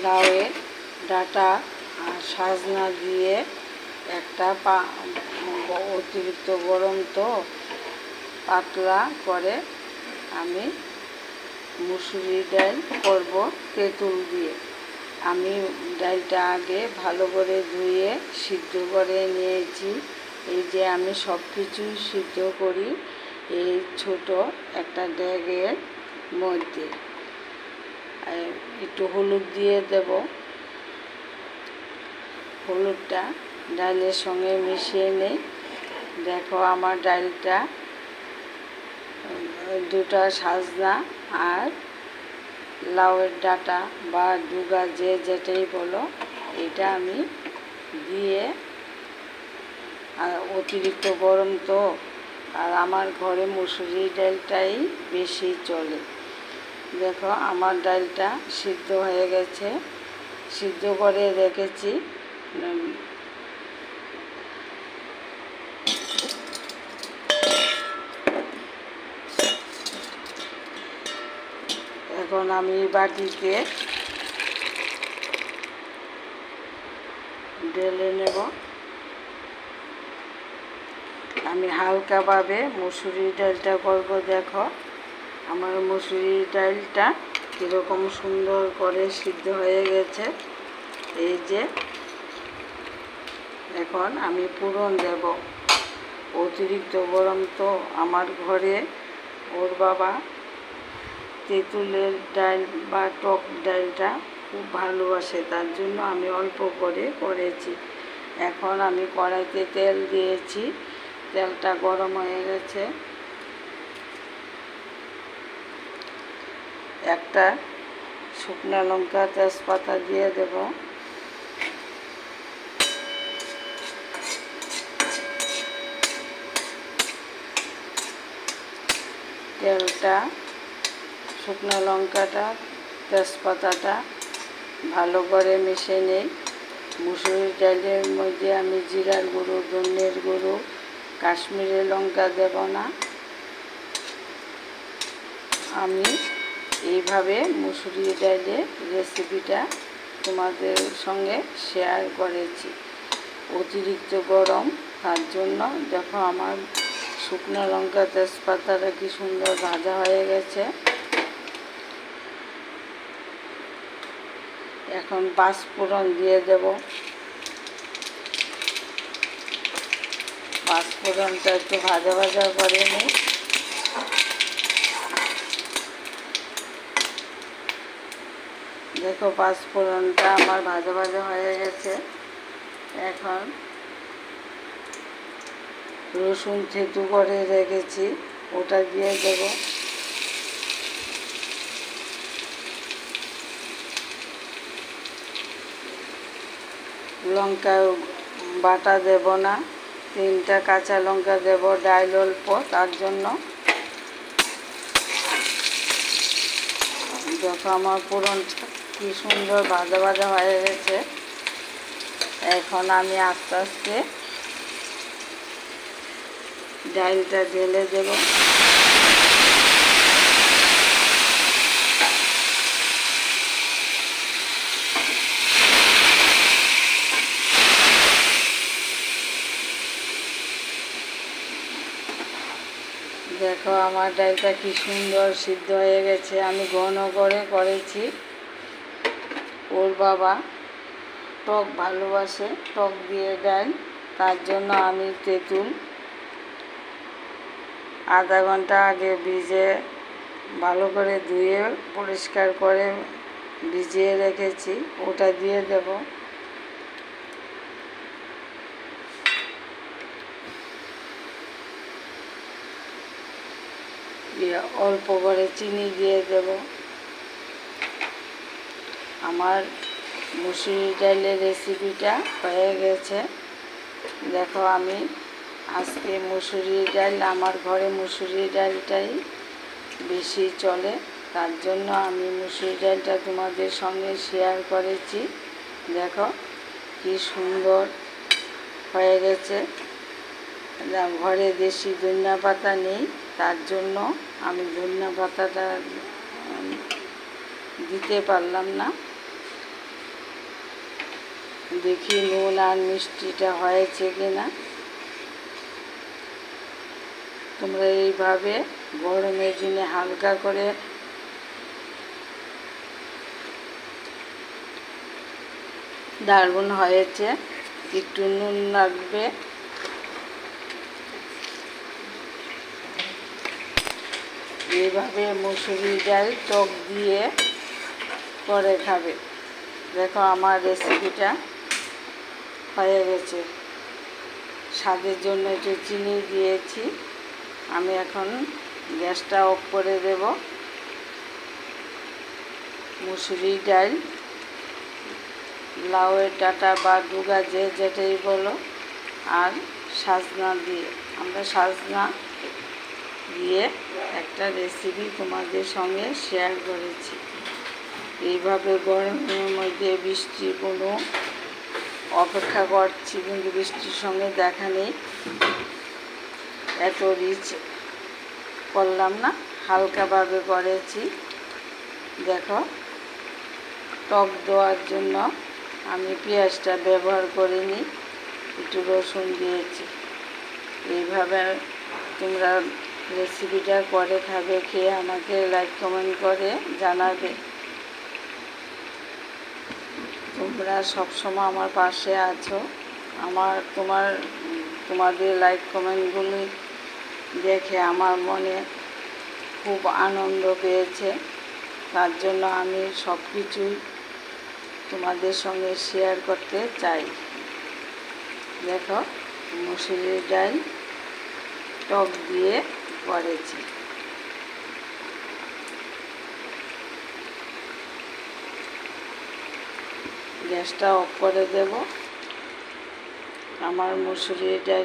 লাউয়ের ডাঁটা আর সজনা দিয়ে একটা অতিরিক্ত গরম তো পাতলা করে আমি মুসুরি ডাল করব তেঁতুল দিয়ে। আমি ডালটা আগে ভালো করে ধুয়ে সিদ্ধ করে নিয়েছি। এই যে আমি সব কিছুই সিদ্ধ করি এই ছোট একটা ড্যাগের মধ্যে। একটু হলুদ দিয়ে দেব, হলুদটা ডালের সঙ্গে মিশিয়ে নেই। দেখো আমার ডালটা দুটা সজনা আর লাউয়ের ডাঁটা বা ডুগা যে যেটাই বলো, এটা আমি দিয়ে, আর অতিরিক্ত গরম তো, আর আমার ঘরে মুসুরি ডালটাই বেশি চলে। দেখো আমার ডালটা সিদ্ধ হয়ে গেছে, সিদ্ধ করে রেখেছি। এখন আমি বাটিতে ঢেলে নেব। আমি হালকাভাবে মুসুরি ডালটা করব। দেখো আমার মুসুরি ডালটা কীরকম সুন্দর করে সিদ্ধ হয়ে গেছে। এই যে এখন আমি ফোড়ন দেব। অতিরিক্ত গরম তো, আমার ঘরে ওর বাবা তেঁতুলের ডাল বা টক ডালটা খুব ভালোবাসে, তার জন্য আমি অল্প করে করেছি। এখন আমি কড়াইতে তেল দিয়েছি, তেলটা গরম হয়ে গেছে। একটা শুকনো লঙ্কা তেজপাতা দিয়ে দেব। তেলটা, শুকনো লঙ্কাটা, তেজপাতাটা ভালো করে মিশিয়ে নেই। মুসুরি ডালের মধ্যে আমি জিরার গুঁড়ো, ধনের গুঁড়ো, কাশ্মীরি লঙ্কা দেব না। আমি এইভাবে মুসুরি ডালের রেসিপিটা তোমাদের সঙ্গে শেয়ার করেছি। অতিরিক্ত গরম, তার জন্য দেখো আমার শুকনো লঙ্কা তেজপাতাটা কি সুন্দর ভাজা হয়ে গেছে। এখন পাঁচফোড়ন দিয়ে দেব। পাঁচফোড়নটা একটু ভাজা ভাজা করে নিই। দেখো পাঁচফোড়নটা আমার ভাজা ভাজা হয়ে গেছে। এখন রসুন থেতু করে রেখেছি, ওটা দিয়ে দেব। লঙ্কা বাটা দেব না, 3টা কাঁচা লঙ্কা দেব, ডাল অল্প তার জন্য। দেখো আমার ফোড়নটা কি সুন্দর ভাজা ভাজা হয়ে গেছে। এখন আমি আস্তে আস্তে ডালটা ঢেলে দেব। দেখো আমার ডালটা কি সুন্দর সিদ্ধ হয়ে গেছে। আমি ঘন করে করেছি। ওর বাবা টক ভালোবাসে, টক দিয়ে ডাল, তার জন্য আমি তেঁতুল আধা ঘন্টা আগে ভিজে ভালো করে ধুয়ে পরিষ্কার করে ভিজিয়ে রেখেছি, ওটা দিয়ে দেব। অল্প করে চিনি দিয়ে দেব। আমার মুসুরি ডালের রেসিপিটা হয়ে গেছে। দেখো আমি আজকে মুসুরি ডাল, আমার ঘরে মুসুরি ডালটাই বেশি চলে, তার জন্য আমি মুসুরি ডালটা তোমাদের সঙ্গে শেয়ার করেছি। দেখো কি সুন্দর হয়ে গেছে। ঘরে দেশি ধনিয়া পাতা নেই, তার জন্য আমি ধনিয়া পাতাটা দিতে পারলাম না। দেখি নুন আর মিষ্টিটা হয়েছে কিনা। তোমরা এইভাবে গরমের দিনে হালকা করে দারুণ হয়েছে। একটু নুন লাগবে। এইভাবে মুসুরি ডাল টক দিয়ে করে খাবে। দেখো আমার রেসিপিটা হয়ে গেছে। স্বাদের জন্য একটু চিনি দিয়েছি। আমি এখন গ্যাসটা অফ করে দেব। মুসুরি ডাল, লাউয়ের ডাঁটা বা ডুগা যে যেটাই বলো, আর সাজনা দিয়ে, আমরা সাজনা দিয়ে একটা রেসিপি তোমাদের সঙ্গে শেয়ার করেছি। এইভাবে গরমের মধ্যে বৃষ্টির কোনো অপেক্ষা করছি, কিন্তু বৃষ্টির সঙ্গে দেখা নেই। এত রিচ করলাম না, হালকাভাবে করেছি। দেখো, টক দেওয়ার জন্য আমি পেঁয়াজটা ব্যবহার করিনি, একটু রসুন দিয়েছি। এইভাবে তোমরা রেসিপিটা করে খাবে, খেয়ে আমাকে লাইক কমেন্ট করে জানাবে। তোমরা সবসময় আমার পাশে আছো। তোমাদের লাইক কমেন্টগুলি দেখে আমার মনে খুব আনন্দ পেয়েছে। তার জন্য আমি সব কিছুই তোমাদের সঙ্গে শেয়ার করতে চাই। দেখো, মুসুরির ডাল টক দিয়ে করেছি। গ্যাসটা অফ করে দেব। আমার মুসুরির ডাল